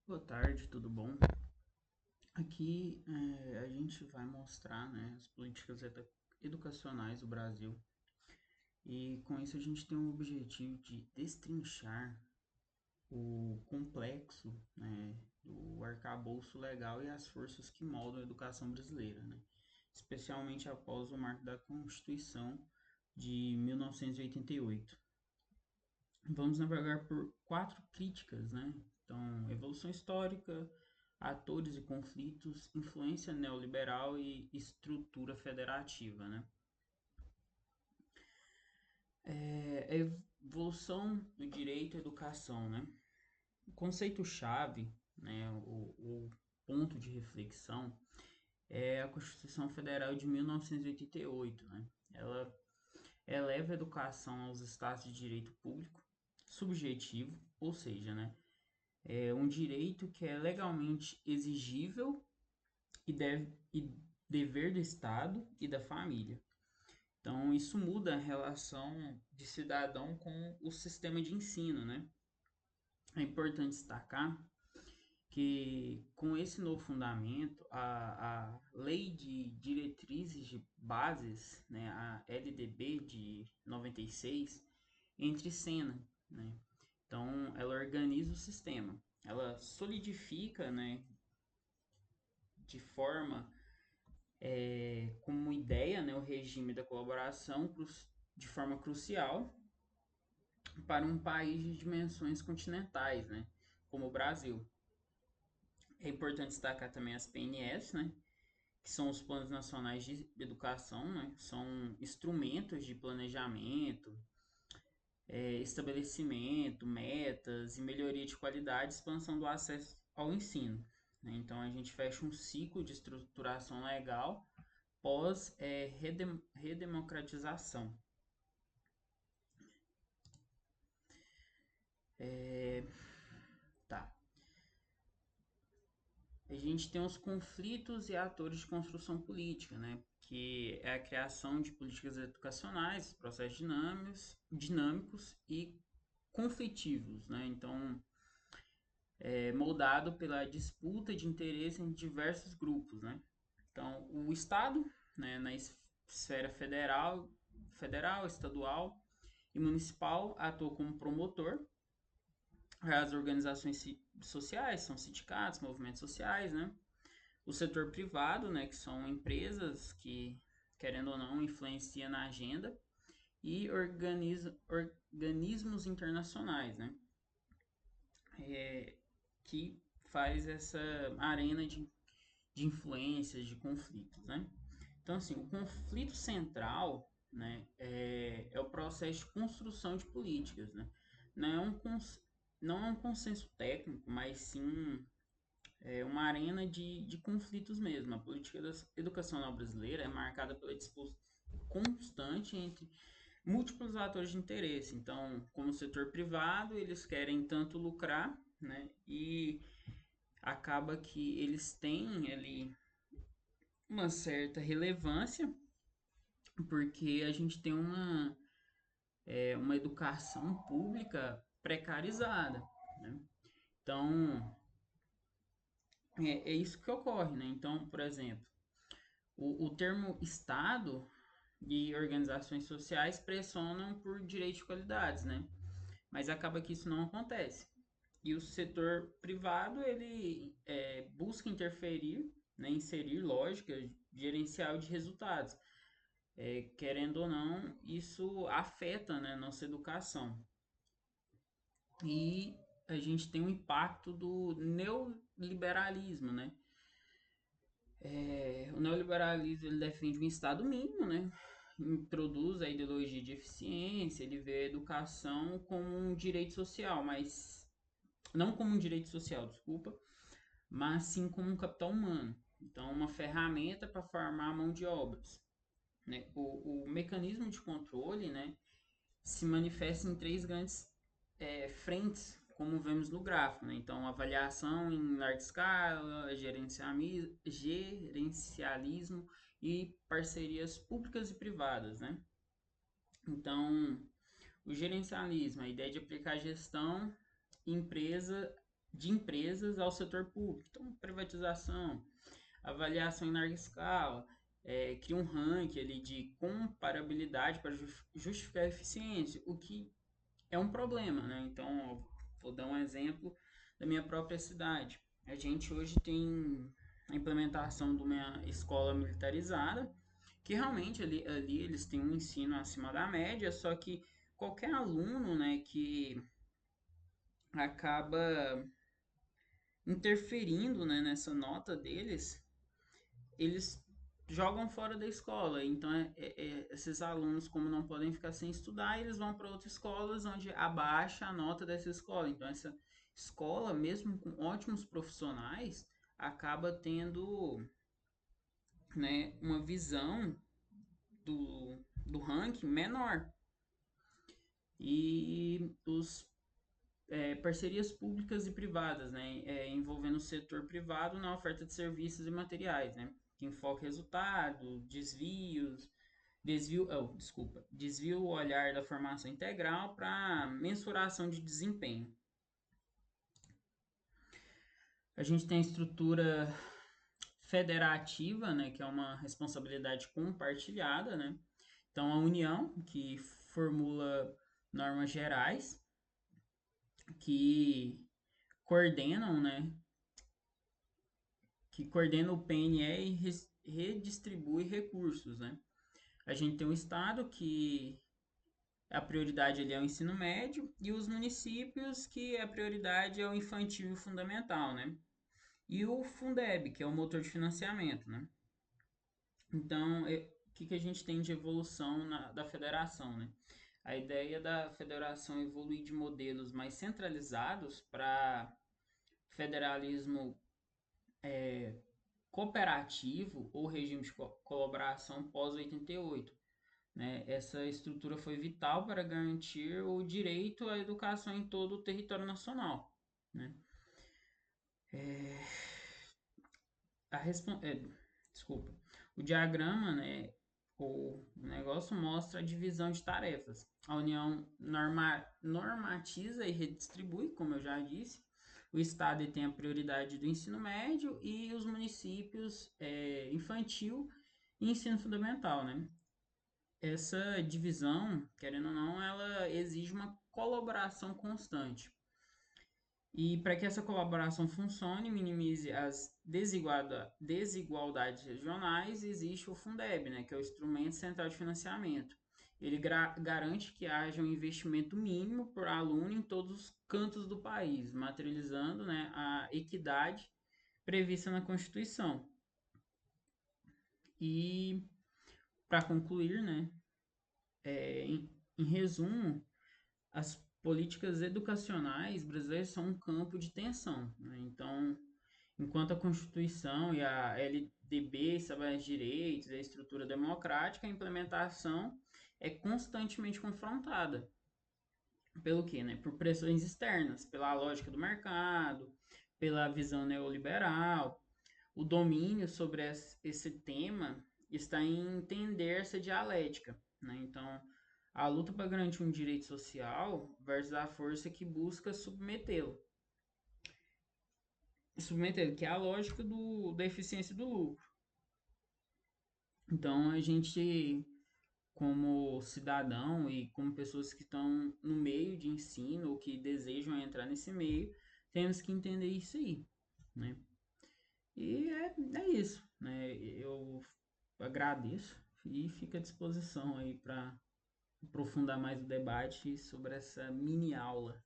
Boa tarde, tudo bom? Aqui a gente vai mostrar, né, as políticas educacionais do Brasil e com isso a gente tem o objetivo de destrinchar o complexo, né, do arcabouço legal e as forças que moldam a educação brasileira, né, especialmente após o marco da Constituição de 1988. Vamos navegar por quatro críticas, né? Então, evolução histórica, atores e conflitos, influência neoliberal e estrutura federativa, né? A evolução do direito à educação, né? O conceito-chave, né? O ponto de reflexão é a Constituição Federal de 1988, né? Ela eleva a educação aos estados de direito público, subjetivo, ou seja, né? É um direito que é legalmente exigível e dever do Estado e da família. Então, isso muda a relação de cidadão com o sistema de ensino, né? É importante destacar que, com esse novo fundamento, a Lei de Diretrizes de Bases, né, a LDB de 96, entra em cena, né? Então, ela organiza o sistema, ela solidifica, né, de forma como ideia, né, o regime da colaboração de forma crucial para um país de dimensões continentais, né, como o Brasil. É importante destacar também as PNS, né, que são os Planos Nacionais de Educação, né, são instrumentos de planejamento, estabelecimento, metas e melhoria de qualidade e expansão do acesso ao ensino, né? Então a gente fecha um ciclo de estruturação legal pós redemocratização. É, tá. A gente tem os conflitos e atores de construção política, né? Que é a criação de políticas educacionais, processos dinâmicos e conflitivos, né? Então, moldado pela disputa de interesse em diversos grupos, né? Então, o Estado, né, na esfera federal, estadual e municipal, atua como promotor. As organizações sociais são sindicatos, movimentos sociais, né? O setor privado, né, que são empresas que, querendo ou não, influenciam na agenda, e organismos internacionais, né, que faz essa arena de influências, de conflitos, né. Então, assim, o conflito central, né, é o processo de construção de políticas, né. Não é um, não é um consenso técnico, mas sim uma arena de conflitos mesmo. A política educacional brasileira é marcada pela disputa constante entre múltiplos atores de interesse. Então, como o setor privado, eles querem tanto lucrar, né? E acaba que eles têm ali uma certa relevância, porque a gente tem uma educação pública precarizada, né? Então, é isso que ocorre, né? Então, por exemplo, o termo Estado e organizações sociais pressionam por direitos de qualidades, né? Mas acaba que isso não acontece. E o setor privado, ele busca interferir, né, inserir lógica gerencial de resultados. Querendo ou não, isso afeta, né, nossa educação. E a gente tem o impacto do neoliberalismo, né? O neoliberalismo ele defende um Estado mínimo, né? Introduz a ideologia de eficiência, ele vê a educação como um direito social, mas não como um direito social, desculpa, mas sim como um capital humano. Então, uma ferramenta para formar mão de obras. Né? O mecanismo de controle, né, se manifesta em três grandes frentes, como vemos no gráfico. Né? Então, avaliação em larga escala, gerencialismo e parcerias públicas e privadas. Né? Então, o gerencialismo, a ideia de aplicar gestão, empresa de empresas ao setor público. Então, privatização, avaliação em larga escala, cria um ranking ali de comparabilidade para justificar a eficiência, o que é um problema, né? Então, vou dar um exemplo da minha própria cidade. A gente hoje tem a implementação de uma escola militarizada, que realmente ali eles têm um ensino acima da média, só que qualquer aluno, né, que acaba interferindo, né, nessa nota deles, eles jogam fora da escola. Então, esses alunos, como não podem ficar sem estudar, eles vão para outras escolas onde abaixa a nota dessa escola. Então, essa escola, mesmo com ótimos profissionais, acaba tendo, né, uma visão do ranking menor. E parcerias públicas e privadas, né, envolvendo o setor privado na oferta de serviços e materiais, né, que enfoca resultado, desvio o olhar da formação integral para mensuração de desempenho. A gente tem a estrutura federativa, né, que é uma responsabilidade compartilhada, né? Então a União, que formula normas gerais que coordenam, né, que coordena o PNE e redistribui recursos, né? A gente tem o Estado, que a prioridade ali é o ensino médio, e os municípios, que a prioridade é o infantil e o fundamental, né? E o Fundeb, que é o motor de financiamento, né? Então, o que a gente tem de evolução da federação, né? A ideia da federação é evoluir de modelos mais centralizados para federalismo cooperativo ou regime de colaboração pós-88. Né? Essa estrutura foi vital para garantir o direito à educação em todo o território nacional. Né? A respon- é, Desculpa. O diagrama, né, o negócio mostra a divisão de tarefas. A União normatiza e redistribui, como eu já disse. O Estado tem a prioridade do ensino médio e os municípios infantil e ensino fundamental, né? Essa divisão, querendo ou não, ela exige uma colaboração constante. E para que essa colaboração funcione, minimize as desigualdades regionais, existe o Fundeb, né, que é o Instrumento Central de Financiamento. Ele garante que haja um investimento mínimo por aluno em todos os cantos do país, materializando, né, a equidade prevista na Constituição. E, para concluir, né, em resumo, as políticas educacionais brasileiras são um campo de tensão, né? Então, enquanto a Constituição e a LDB estabelecem direitos e a estrutura democrática, a implementação é constantemente confrontada. Pelo quê? Né? Por pressões externas, pela lógica do mercado, pela visão neoliberal. O domínio sobre esse tema está em entender essa dialética. Né? Então, a luta para garantir um direito social versus a força que busca submetê-lo. Submetê-lo, que é a lógica da eficiência do lucro. Então, a gente, como cidadão e como pessoas que estão no meio de ensino ou que desejam entrar nesse meio, temos que entender isso aí, né? E é isso, né? Eu agradeço e fico à disposição aí para aprofundar mais o debate sobre essa mini aula.